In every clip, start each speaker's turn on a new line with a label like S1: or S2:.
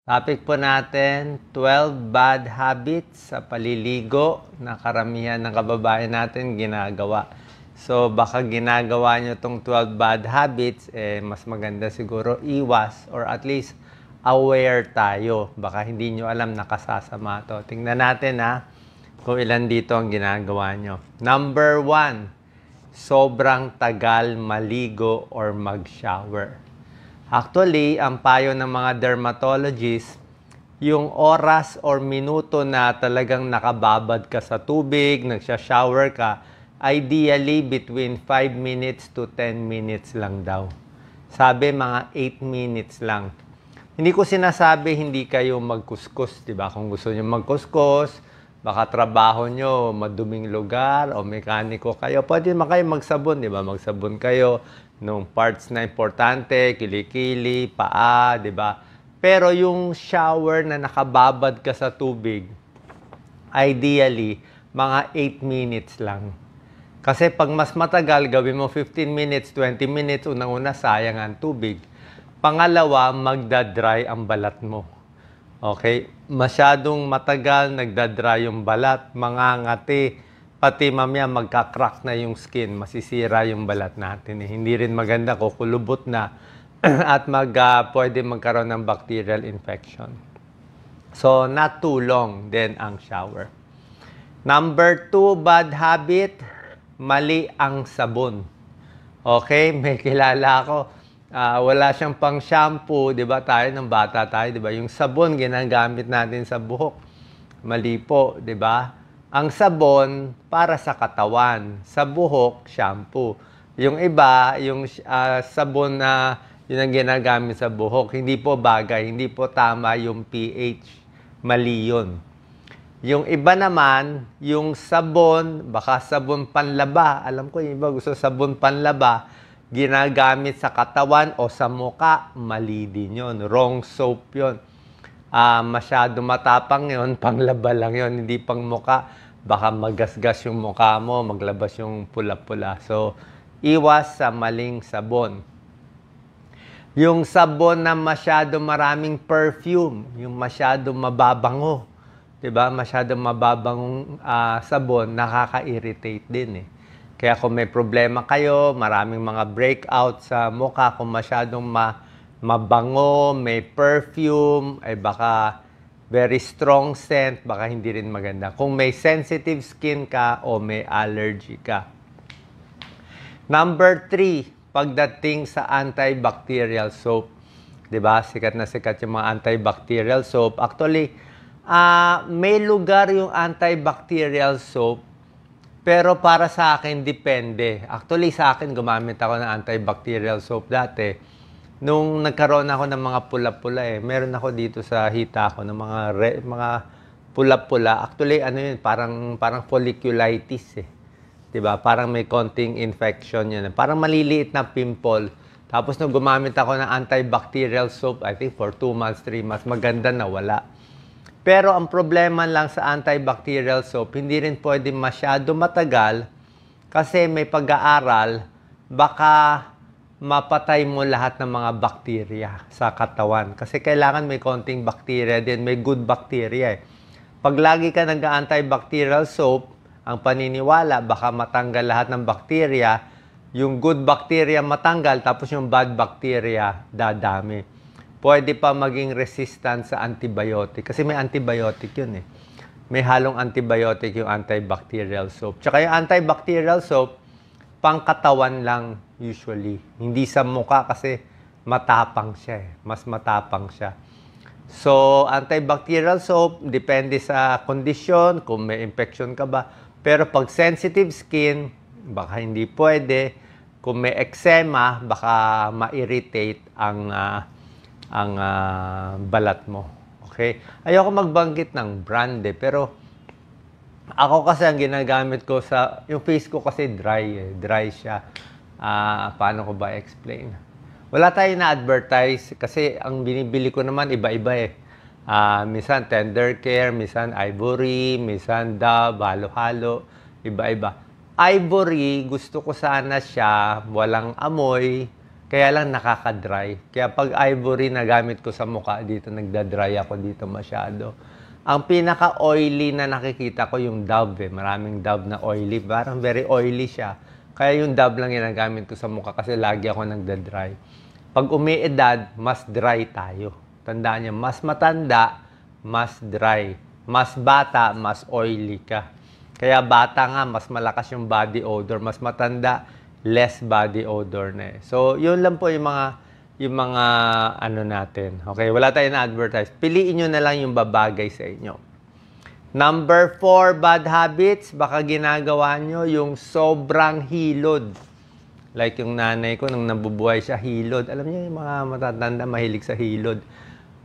S1: Topic po natin, 12 bad habits sa paliligo na karamihan ng kababayan natin ginagawa. So, baka ginagawa nyo itong 12 bad habits, mas maganda siguro iwas or at least aware tayo. Baka hindi nyo alam nakasasama to. Tingnan natin kung ilan dito ang ginagawa nyo. Number 1, sobrang tagal maligo or mag-shower. Actually, ang payo ng mga dermatologists, yung oras or minuto na talagang nakababad ka sa tubig, nagsha-shower ka, ideally between 5 minutes to 10 minutes lang daw. Sabi mga 8 minutes lang. Hindi ko sinasabi hindi kayo magkuskus, di ba? Kung gusto niyo magkuskus, baka trabaho nyo, maduming lugar, o mekaniko kayo, pwede naman kayo magsabon, di ba? Magsabon kayo nung parts na importante, kilikili, paa, di ba? Pero yung shower na nakababad ka sa tubig, ideally, mga 8 minutes lang. Kasi pag mas matagal, gawin mo 15 minutes, 20 minutes, unang-una, sayang ang tubig. Pangalawa, magdadry ang balat mo. Okay? Masyadong matagal, nagdadry yung balat, mangangati, pati mamaya magka-crack na yung skin, masisira yung balat natin. Hindi rin maganda, kukulubot na at pwede magkaroon ng bacterial infection. So, not too long din ang shower. Number 2 bad habit, mali ang sabon. Okay, may kilala ako. Wala siyang pang shampoo, 'di ba? Tayo ng bata tayo, 'di ba? Yung sabon ginagamit natin sa buhok. Mali po, 'di ba? Ang sabon para sa katawan, sa buhok shampoo. Yung iba, yung sabon na yun ang ginagamit sa buhok, hindi po bagay, hindi po tama yung pH. Mali yun. Yung iba naman, yung sabon, baka sabon panlaba. Alam ko yung iba gusto sabon panlaba, ginagamit sa katawan o sa muka, mali din yun. Wrong soap yun. Masyado matapang yun, panglaba lang yun, hindi pang muka. Baka magasgas yung mukha mo, maglabas yung pula-pula. So, iwas sa maling sabon. Yung sabon na masyado maraming perfume, yung masyado mababango. Diba? Masyado mababangong sabon, nakaka-irritate din eh. Kaya kung may problema kayo, maraming mga breakout sa mukha, kung masyadong mabango, may perfume, ay baka very strong scent, baka hindi rin maganda. Kung may sensitive skin ka o may allergy ka. Number 3, pagdating sa antibacterial soap. Diba? Sikat na sikat yung mga antibacterial soap. Actually, may lugar yung antibacterial soap, pero para sa akin, depende. Actually, sa akin, gumamit ako ng antibacterial soap dati. Nung nagkaroon ako ng mga pula-pula meron ako dito sa hita ko ng mga pula-pula. Actually, ano yun, parang folliculitis eh. Diba? Parang may konting infection yun. Parang maliliit na pimple. Tapos nung gumamit ako ng antibacterial soap, I think for 2 months, 3 months, maganda na wala. Pero ang problema lang sa antibacterial soap, hindi rin pwede masyado matagal kasi may pag-aaral, baka mapatay mo lahat ng mga bakterya sa katawan. Kasi kailangan may konting bakterya din, may good bacteria eh. Pag lagi ka nag-antibacterial soap, ang paniniwala, baka matanggal lahat ng bakterya, yung good bacteria matanggal, tapos yung bad bacteria dadami. Pwede pa maging resistant sa antibiotic. Kasi may antibiotic yun eh. May halong antibiotic yung antibacterial soap. Tsaka yung antibacterial soap, pangkatawan lang usually. Hindi sa mukha kasi matapang siya eh. Mas matapang siya. So, antibacterial soap, depende sa kondisyon, kung may infection ka ba. Pero pag sensitive skin, baka hindi pwede. Kung may eczema, baka ma-irritate ang balat mo. Okay? Ayoko magbanggit ng brand pero ako kasi ang ginagamit ko yung face ko kasi dry siya. Paano ko ba explain? Wala tayo na-advertise kasi ang binibili ko naman iba-iba eh. Minsan Tender Care, minsan Ivory, minsan Dove, halo-halo, iba-iba. Ivory, gusto ko sana siya walang amoy, Kaya lang nakaka-dry. Kaya pag ivory na gamit ko sa mukha dito, nagda-dry ako dito masyado. Ang pinaka-oily na nakikita ko yung Dove. Maraming Dove na oily. Parang very oily siya. Kaya yung Dove lang ginagamit ko sa mukha kasi lagi ako nagda-dry. Pag umiedad, mas dry tayo. Tandaan niyo, mas matanda, mas dry. Mas bata, mas oily ka. Kaya bata nga, mas malakas yung body odor. Mas matanda, less body odor na eh. So, yun lang po yung mga ano natin. Okay, wala tayong na-advertise. Piliin nyo na lang yung babagay sa inyo. Number 4, bad habits. Baka ginagawa nyo yung sobrang hilod. Like yung nanay ko, nung nabubuhay siya, hilod. Alam niyo yung mga matatanda, mahilig sa hilod.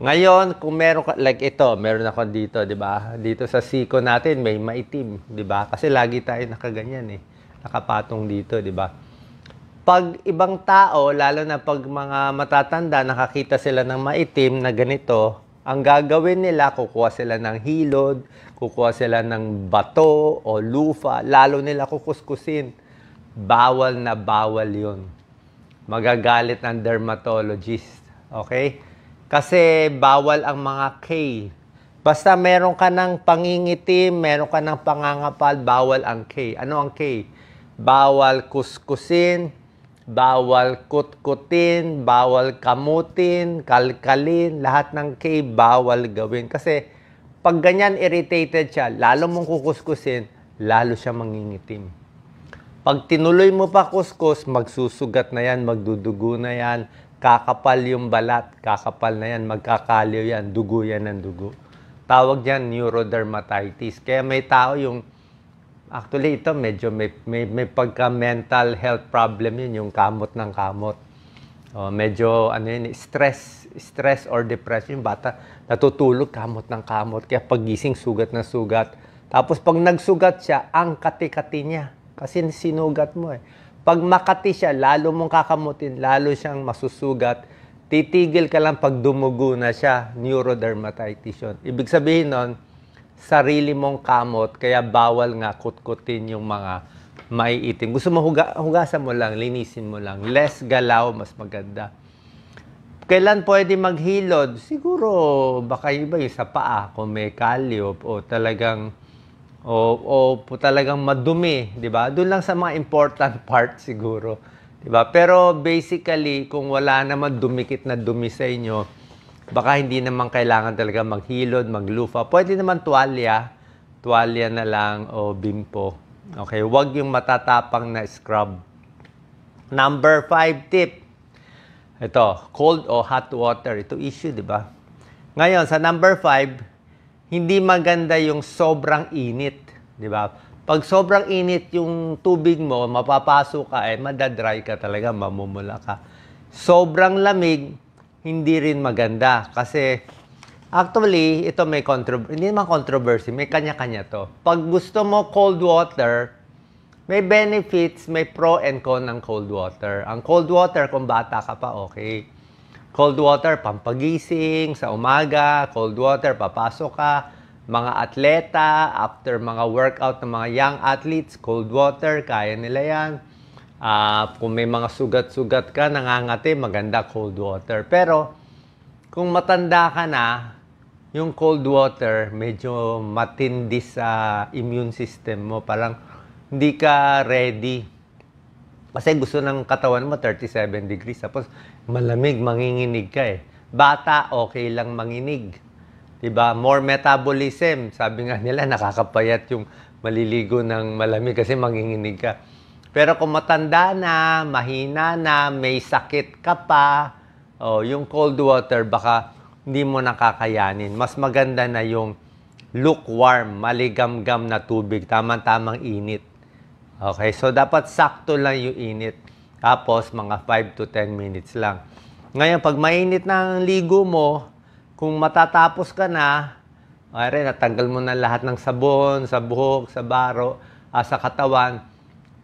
S1: Ngayon, kung meron ka, like ito, meron ako dito, di ba? Dito sa siko natin, may maitim, di ba? Kasi lagi tayo nakaganyan eh. Nakapatong dito, di ba? Pag ibang tao, lalo na pag mga matatanda, nakakita sila ng maitim na ganito, ang gagawin nila, kukuha sila ng hilod, kukuha sila ng bato o lufa, lalo nila kukuskusin. Bawal na bawal yun. Magagalit ng dermatologist. Okay? Kasi bawal ang mga K. Basta meron ka ng pangingitim, meron ka ng pangangapal, bawal ang K. Ano ang K? Bawal kuskusin, bawal kutkutin, bawal kamutin, kalkalin, lahat ng K bawal gawin. Kasi pag ganyan irritated siya, lalo mong kukuskusin, lalo siya mangingitim. Pag tinuloy mo pa kuskus, magsusugat na yan, magdudugo na yan, kakapal yung balat, kakapal na yan, magkakalyo yan, dugo yan ng dugo. Tawag yan neurodermatitis. Kaya may tao yung actually, ito medyo may pagka-mental health problem yun, yung kamot ng kamot. Medyo, ano yun, stress or depression. Yung bata, natutulog, kamot ng kamot. Kaya pagising, sugat na sugat. Tapos pag nagsugat siya, ang kati-kati niya. Kasi sinugat mo eh. Pag makati siya, lalo mong kakamutin, lalo siyang masusugat. Titigil ka lang pag dumugo na siya, neurodermatitis yun. Ibig sabihin nun, sarili mong kamot, kaya bawal nga kutkutin yung mga maiitim. Gusto mo hugasan mo lang, linisin mo lang. Less galaw, mas maganda. Kailan pwede maghilod? Siguro, baka iba yung sa paa, kung may kalyo, o talagang, talagang madumi, di ba? Doon lang sa mga important part siguro. Di ba? Pero basically, kung wala naman dumikit na dumi sa inyo, baka hindi naman kailangan talaga maghilod, maglufa. Pwede naman tuwalya na lang o bimpo. Okay, huwag yung matatapang na scrub. Number 5 tip. Ito, cold o hot water. Ito issue, di ba? Ngayon, sa number 5, hindi maganda yung sobrang init, di ba? Pag sobrang init yung tubig mo, mapapasok ka, madadry ka talaga, mamumula ka. Sobrang lamig, hindi rin maganda. Kasi, actually, ito may hindi naman controversy, may kanya-kanya to. Pag gusto mo cold water, may benefits, may pro and con ng cold water. Ang cold water, kung bata ka pa, okay. Cold water, pampagising, sa umaga, cold water, papasok ka. Mga atleta, after mga workout ng mga young athletes, cold water, kaya nila yan. Kung may mga sugat-sugat ka, nangangati, maganda cold water. Pero, kung matanda ka na, yung cold water, medyo matindi sa immune system mo. Parang, hindi ka ready. Kasi gusto ng katawan mo, 37 degrees. Tapos, malamig, manginginig ka eh. Bata, okay lang manginig. Diba? More metabolism. Sabi nga nila, nakakapayat yung maliligo ng malamig kasi manginginig ka. Pero kung matanda na, mahina na, may sakit ka pa, yung cold water, baka hindi mo nakakayanin. Mas maganda na yung lukewarm, maligamgam na tubig, tamang-tamang init. Okay, so dapat sakto lang yung init. Tapos, mga 5 to 10 minutes lang. Ngayon, pag mainit na ang ligo mo, kung matatapos ka na, natanggal mo na lahat ng sabon, sa buhok, sa baro, sa katawan,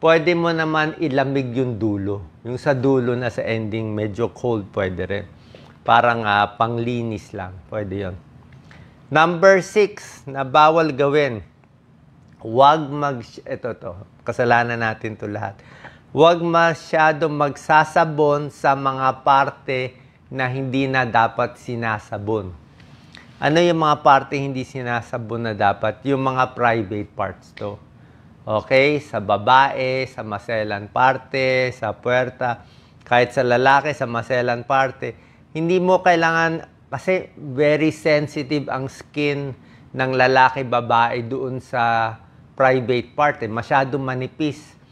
S1: pwede mo naman ilamig yung dulo. Yung sa dulo na sa ending, medyo cold, pwede rin. Parang panglinis lang. Pwede yon. Number 6, na bawal gawin. Ito, kasalanan natin to lahat. Huwag masyadong magsasabon sa mga parte na hindi na dapat sinasabon. Ano yung mga parte hindi sinasabon na dapat? Yung mga private parts to. Okay? Sa babae, sa maselan parte, sa puwerta, kahit sa lalaki, sa maselan parte. Hindi mo kailangan, kasi very sensitive ang skin ng lalaki, babae doon sa private part. Masyadong manipis.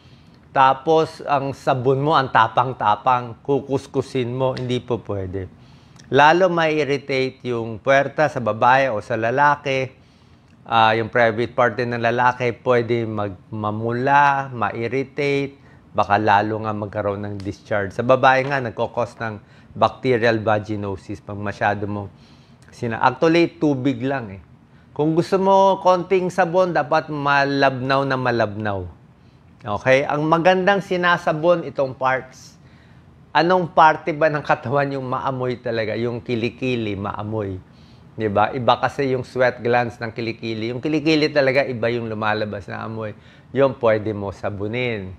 S1: Tapos, ang sabon mo, ang tapang-tapang, kukuskusin mo, hindi po pwede. Lalo ma-irritate yung puwerta sa babae o sa lalaki. Yung private part din ng lalaki, pwede mamula, ma-irritate, baka lalo nga magkaroon ng discharge. Sa babae nga, nagkakos ng bacterial vaginosis pag masyado mo actually, tubig lang eh. Kung gusto mo konting sabon, dapat malabnaw na malabnaw. Okay? Ang magandang sinasabon itong parts. Anong parte ba ng katawan yung maamoy talaga? Yung kilikili, maamoy. Diba? Iba kasi yung sweat glands ng kilikili. Yung kilikili talaga, iba yung lumalabas na amoy. Yung pwede mo sabunin.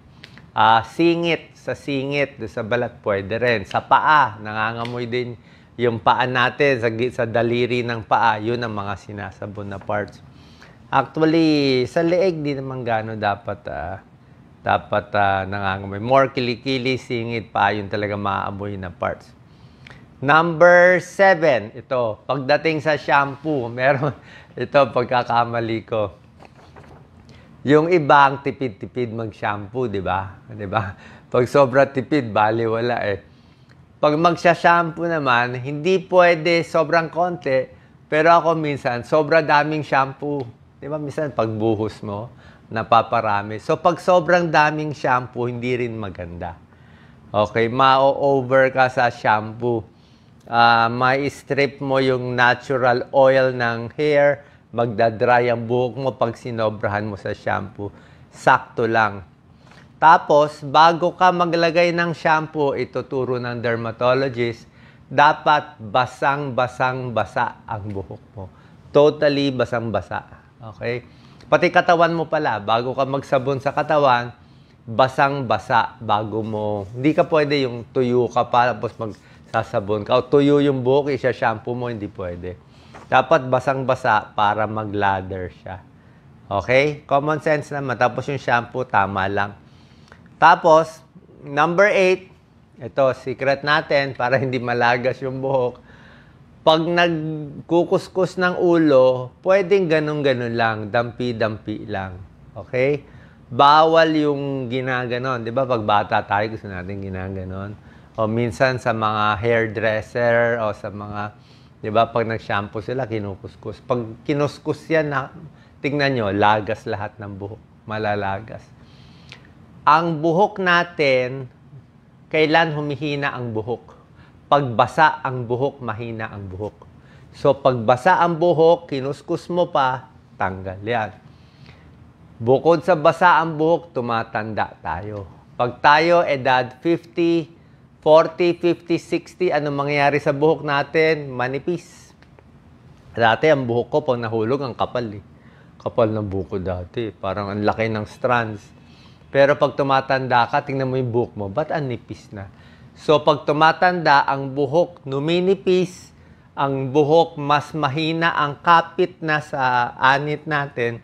S1: Singit, sa singit, sa balat, pwede rin. Sa paa, nangangamoy din yung paa natin, sa daliri ng paa, yun ang mga sinasabon na parts. Actually, sa leeg, di naman gano'n dapat nangangamoy. More kilikili, singit pa, yun talaga maamoy na parts. Number 7, ito, pagdating sa shampoo, meron, ito, pagkakamali ko. Yung ibang tipid-tipid mag-shampoo, di ba? Di ba? Pag sobra tipid, bali wala eh. Pag magsha-shampoo naman, hindi pwede sobrang konti, pero ako minsan, sobra daming shampoo. Di ba? Minsan, pagbuhos mo, napaparami. So, pag sobrang daming shampoo, hindi rin maganda. Okay? Ma-over ka sa shampoo. May strip mo yung natural oil ng hair, magdadry ang buhok mo pag sinobrahan mo sa shampoo. Sakto lang. Tapos, bago ka maglagay ng shampoo, ituturo ng dermatologist, dapat basang-basang-basa ang buhok mo. Totally basang-basa. Okay? Pati katawan mo pala, bago ka magsabon sa katawan, basang-basa bago mo. Hindi ka pwede yung tuyo ka pa, tapos magsasabon ka. O tuyo yung buhok, isa-shampoo mo, hindi pwede. Dapat basang-basa para mag-lather siya. Okay? Common sense naman. Tapos yung shampoo, tama lang. Tapos, number 8, ito, secret natin para hindi malagas yung buhok. Pag nagkukuskus ng ulo, pwedeng ganun-ganun lang, dampi-dampi lang. Okay? Bawal yung ginaganon. Di ba, pag bata tayo, gusto natin ginaganon. O minsan sa mga hairdresser o sa mga, di ba, pag nag-shampoo sila, kinukuskus. Pag kinuskus yan, tingnan nyo, lagas lahat ng buhok. Malalagas. Ang buhok natin, kailan humihina ang buhok? Pagbasa ang buhok, mahina ang buhok. So, pagbasa ang buhok, kinuskus mo pa, tanggal yan. Bukod sa basa ang buhok, tumatanda tayo. Pag tayo, edad 50, 40, 50, 60, ano mangyayari sa buhok natin? Manipis. Dati, ang buhok ko, pag nahulog, ang kapal eh. Kapal ng buhok ko dati. Parang ang laki ng strands. Pero pag tumatanda ka, tingnan mo yung buhok mo, ba't ang nipis na? So, pag tumatanda, ang buhok numinipis, ang buhok mas mahina, ang kapit na sa anit natin,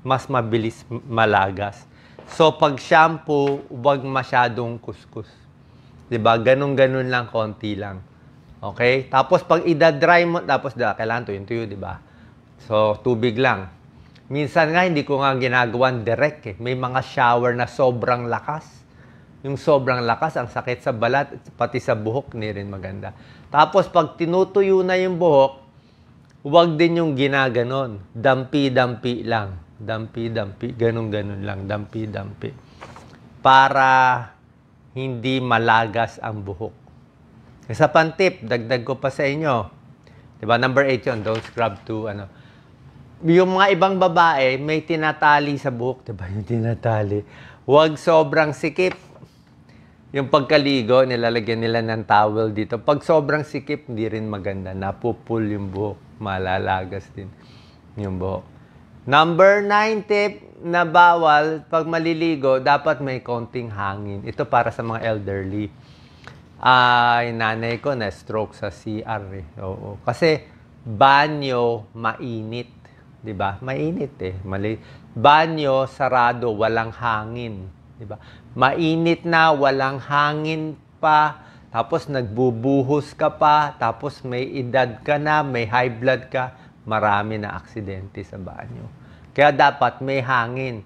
S1: mas mabilis malagas. So, pag shampoo, huwag masyadong kuskus. Diba? Ganun-ganun lang, konti lang. Okay? Tapos, pag idadry mo, tapos kailangan tuyo-tuyo, diba? So, tubig lang. Minsan nga, hindi ko nga ginagawan direct eh. May mga shower na sobrang lakas. Yung sobrang lakas, ang sakit sa balat, pati sa buhok, hindi rin maganda. Tapos, pag tinutuyo na yung buhok, huwag din yung ginaganon. Dampi-dampi lang. Dampi-dampi. Ganun-ganun lang. Dampi-dampi. Para hindi malagas ang buhok. Isa pang tip, dagdag ko pa sa inyo. Diba? Number 8 yun. Don't scrub to, yung mga ibang babae, may tinatali sa buhok. Diba yung tinatali? Huwag sobrang sikip. Yung pagkaligo, nilalagyan nila ng towel dito. Pag sobrang sikip, hindi rin maganda. Napupul yung buhok. Malalagas din yung buhok. Number 9 tip, na bawal pag maliligo, dapat may konting hangin. Ito para sa mga elderly. Nanay ko na stroke sa CR eh. Oo. Kasi banyo mainit, 'di ba? Mainit eh. Banyo sarado, walang hangin, 'di ba? Mainit na, walang hangin pa, tapos nagbubuhos ka pa, tapos may edad ka na, may high blood ka, marami na aksidente sa banyo. Kaya dapat may hangin.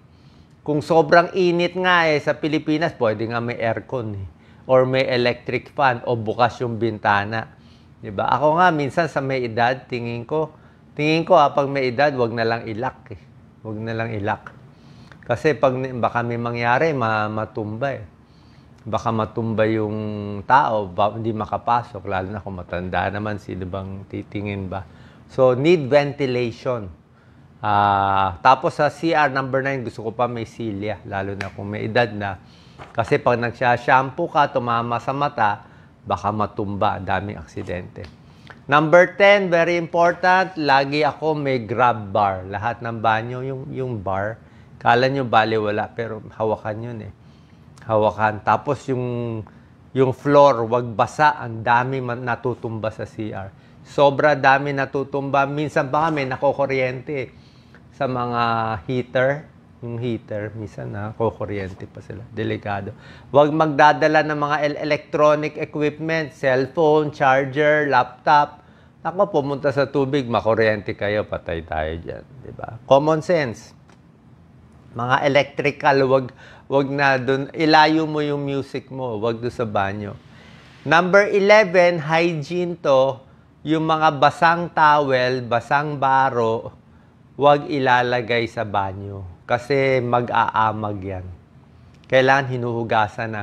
S1: Kung sobrang init nga eh, sa Pilipinas, pwede nga may aircon eh. Or may electric fan o bukas yung bintana. Diba? Ako nga, minsan sa may edad, tingin ko pag may edad, wag na lang ilak eh. Wag na lang ilak. Kasi baka may mangyari, matumba eh. Baka matumba yung tao, hindi makapasok, lalo na kung matanda naman, sino bang titingin ba? So, need ventilation. Tapos sa CR number 9, gusto ko pa may silya, lalo na kung may edad na. Kasi pag nagsha-shampoo ka, tumama sa mata, baka matumba, daming aksidente. Number 10, very important, lagi ako may grab bar. Lahat ng banyo, yung bar, kala nyo baliwala, pero hawakan yun eh. Hawakan. Tapos yung floor, wag basa, ang dami natutumba sa CR. Sobra dami natutumba. Minsan pa kami nakokuryente sa mga heater. Yung heater, minsan nakokuryente pa sila. Delikado. Wag magdadala ng mga electronic equipment, cellphone, charger, laptop. Ako, pumunta sa tubig, makuryente kayo, patay tayo dyan. Diba? Common sense. Mga electrical, wag na dun. Ilayo mo yung music mo, wag doon sa banyo. Number 11, hygiene to. Yung mga basang towel, basang baro, wag ilalagay sa banyo. Kasi mag-aamag yan. Kailangan hinuhugasan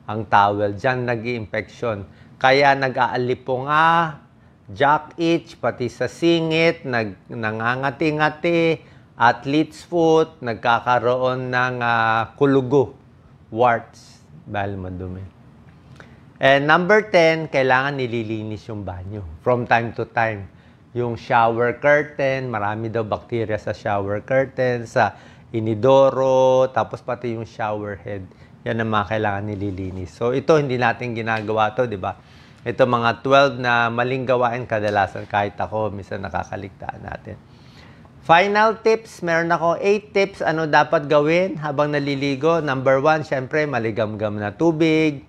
S1: ang towel. Diyan nag-i-infection. Kaya nag-aalipunga, jack itch, pati sa singit, nangangati-ngati, athlete's foot, nagkakaroon ng kulugo, warts, dahil madumi. And number 10, kailangan nililinis yung banyo from time to time. Yung shower curtain, marami daw bacteria sa shower curtain, sa inidoro, tapos pati yung shower head. Yan ang mga kailangan nililinis. So ito, hindi natin ginagawa to, di ba? Ito mga 12 na maling gawain kadalasan, kahit ako, minsan nakakaligtaan natin. Final tips, meron ako 8 tips ano dapat gawin habang naliligo. Number 1, syempre, maligam-gam na tubig.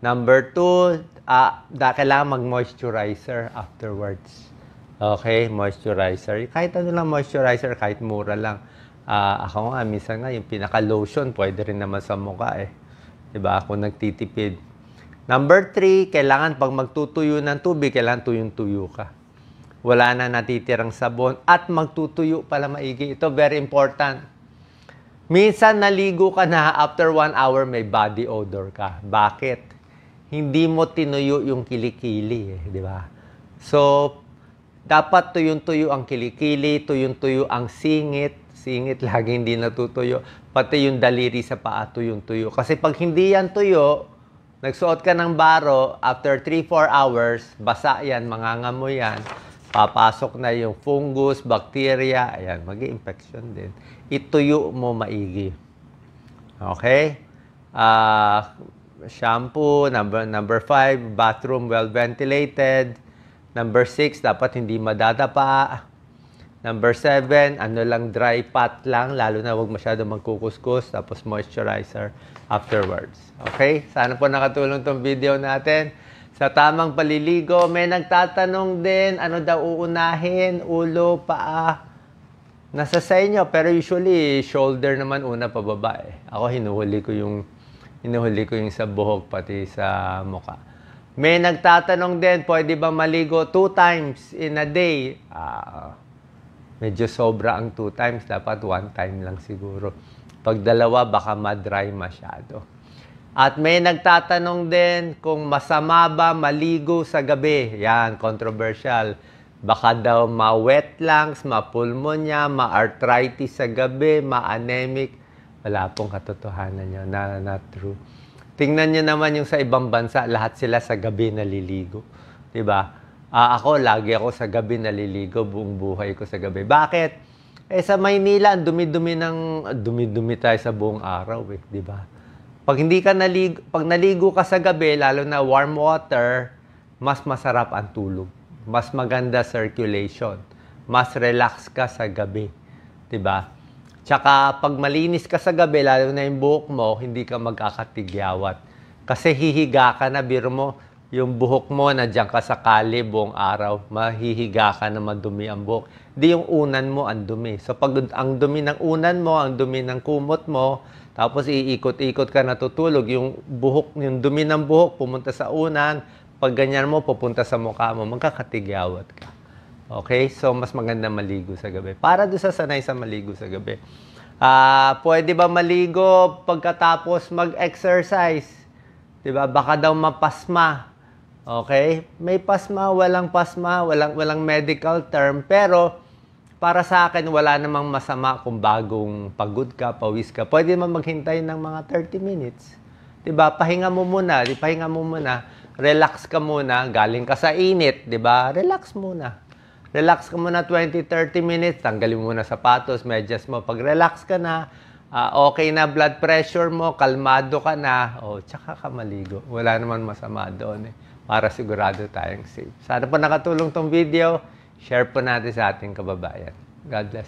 S1: Number 2, kailangan mag-moisturizer afterwards. Okay, moisturizer. Kahit ano lang moisturizer, kahit mura lang. Ako nga, minsan nga, yung pinaka-lotion, pwede rin naman sa mukha eh. Diba? Ako nagtitipid. Number 3, kailangan pag magtutuyo ng tubig, kailangan tuyong-tuyo ka. Wala na natitirang sabon at magtutuyo pala maigi. Ito very important. Minsan naligo ka na, after 1 hour may body odor ka. Bakit? Hindi mo tinuyo yung kilikili, di ba? So, dapat tuyong-tuyo ang kilikili, tuyong-tuyo ang singit. Singit lagi hindi natutuyo. Pati yung daliri sa paa, tuyong-tuyo. Kasi pag hindi yan tuyo, nagsuot ka ng baro, after 3-4 hours, basa yan, mangangamoy yan. Papasok na yung fungus, bacteria, ayan, mag-i-infection din. Ituyo mo maigi. Okay? Shampoo, number 5, bathroom well ventilated. Number 6, dapat hindi madadapa. Number 7, ano lang, dry pat lang, lalo na huwag masyado magkukuskus, tapos moisturizer afterwards. Okay? Sana po nakatulong tong video natin. Sa tamang paliligo, may nagtatanong din, ano daw uunahin, ulo, paa. Nasa sa inyo, pero usually, shoulder naman una pababa eh. Ako, hinuhuli ko yung sa buhok, pati sa mukha. May nagtatanong din, pwede ba maligo 2 times in a day? Medyo sobra ang 2 times, dapat 1 time lang siguro. Pag dalawa, baka ma-dry masyado. At may nagtatanong din kung masama ba maligo sa gabi. Yan, controversial. Baka daw ma-wet lungs, ma-pulmonya, ma-arthritis sa gabi, ma-anemic. Wala pong katotohanan yun, not true. Tingnan nyo naman yung sa ibang bansa, lahat sila sa gabi naliligo. Diba? Ako, lagi ako sa gabi naliligo, buong buhay ko sa gabi. Bakit? Eh sa Maynila, ang dumi-dumi tayo sa buong araw eh, di ba? Pag naligo ka sa gabi, lalo na warm water, mas masarap ang tulog. Mas maganda circulation. Mas relax ka sa gabi, di ba? Tsaka pag malinis ka sa gabi, lalo na yung buhok mo, hindi ka magkakatigyawat. Kasi hihiga ka na, biro mo, yung buhok mo, nandiyan ka sa kali buong araw, mahihiga ka na madumi ang buhok. Di yung unan mo, ang dumi. So pag ang dumi ng unan mo, ang dumi ng kumot mo, tapos iikot-ikot ka natutulog, yung dumi ng buhok pumunta sa unan, pag ganyan mo, pupunta sa mukha mo, magkakatigyawat ka. Okay? So mas maganda maligo sa gabi. Para doon sa sanay sa maligo sa gabi. Pwede ba maligo pagkatapos mag-exercise? Diba? Baka daw mapasma. Okay? May pasma, walang medical term. Pero, para sa akin, wala namang masama kung bagong pagod ka, pawis ka. Pwede naman maghintay ng mga 30 minutes. Diba? Pahinga mo muna. Relax ka muna. Galing ka sa init. Diba? Relax muna. Relax ka muna 20-30 minutes. Tanggalin mo muna sapatos, medyas mo. Pag relax ka na, okay na blood pressure mo, kalmado ka na, tsaka ka maligo. Wala naman masama doon eh. Para sigurado tayong safe. Sana po nakatulong tong video. Share po natin sa ating kababayan. God bless.